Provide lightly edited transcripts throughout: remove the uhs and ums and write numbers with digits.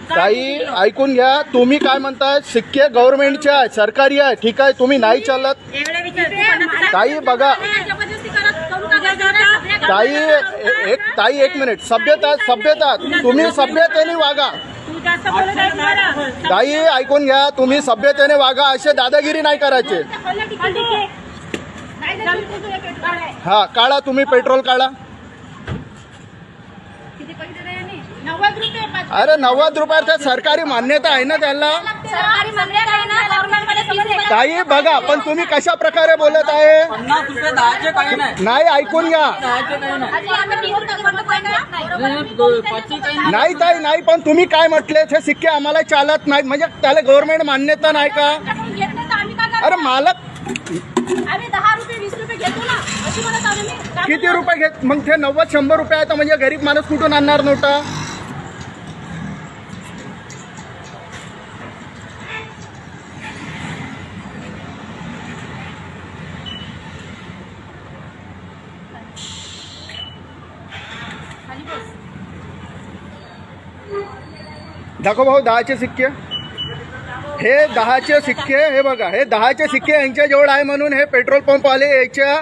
ताई ऐकून घ्या, तुम्ही काय म्हणताय, सिक्के गव्हर्नमेंटचे आहे, सरकारी आहे, ठीक आहे, तुम्ही नाही चालत. ताई बघा, ताई एक मिनिट, सभ्यता तुम्ही सभ्यतेने वागा. ताई ऐकून घ्या, तुम्ही सभ्यतेने वागा, असे दादागिरी नाही करायचे. हा काढा, तुम्ही पेट्रोल काढा. अरे 90 रुपयाचा सरकारी मान्यता आहे ना त्याला. ताई बघा, पण तुम्ही कशा प्रकारे बोलत आहे. 50 रुपये 10चे काही नाही. नाही ऐकून घ्या. नाही ताई नाही, पण तुम्ही काय म्हटले, हे सिक्के आम्हाला चालत नाही, म्हणजे त्याला गव्हर्नमेंट मान्यता नाही का. अरे मालक किती रुपये घेत, मग ते 90-100 रुपये आहे, तर म्हणजे गरीब माणूस कुठून आणणार नोटा. दाखव भाऊ 10चे सिक्के. हे 10चे सिक्के, हे बघा, हे 10चे सिक्के यांच्या जवळ आहे म्हणून हे पेट्रोल पंपवाले याच्या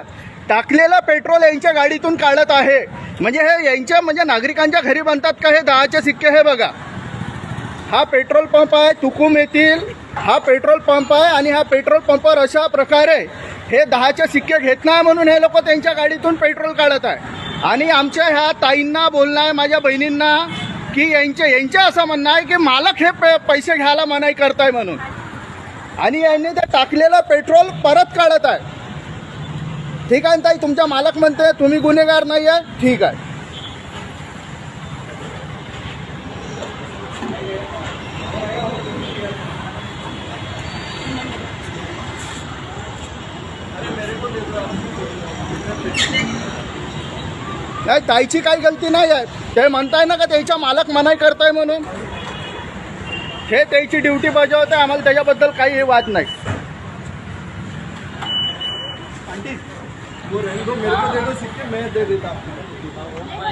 टाकलेला पेट्रोल यांच्या गाडीतून काढत आहे. म्हणजे हे यांच्या म्हणजे नागरिकांच्या घरी बनतात का हे 10चे सिक्के. हे बघा, हा पेट्रोल पंप आहे तुकुम येथील, हा पेट्रोल पंप आहे, आणि हा पेट्रोल पंपवर अशा प्रकारे हे 10चे सिक्के घेत नाही म्हणून हे लोक त्यांच्या गाडीतून पेट्रोल काढत आहे. आणि आमच्या ह्या ताईंना बोलणं आहे, माझ्या बहिणींना, की यांचे असं म्हणणं आहे की मालक हे पैसे घ्यायला मनाई करताय म्हणून, आणि यांनी ते टाकलेलं पेट्रोल परत काढत आहे. ठीक आहे ताई, तुमचा मालक म्हणते तुम्ही गुन्हेगार नाही आहे, ठीक आहे. नाही, ताईची काही गलती नाही आहे. ते म्हणताय ना का त्याच्या मालक मनाई करताय म्हणून, हे त्याची ड्युटी बजावत आहे, आम्हाला त्याच्याबद्दल काही वाद नाही. आंटी, वो रहने दो, मेरे को दे दो सिक्के, मैं दे देता आपको.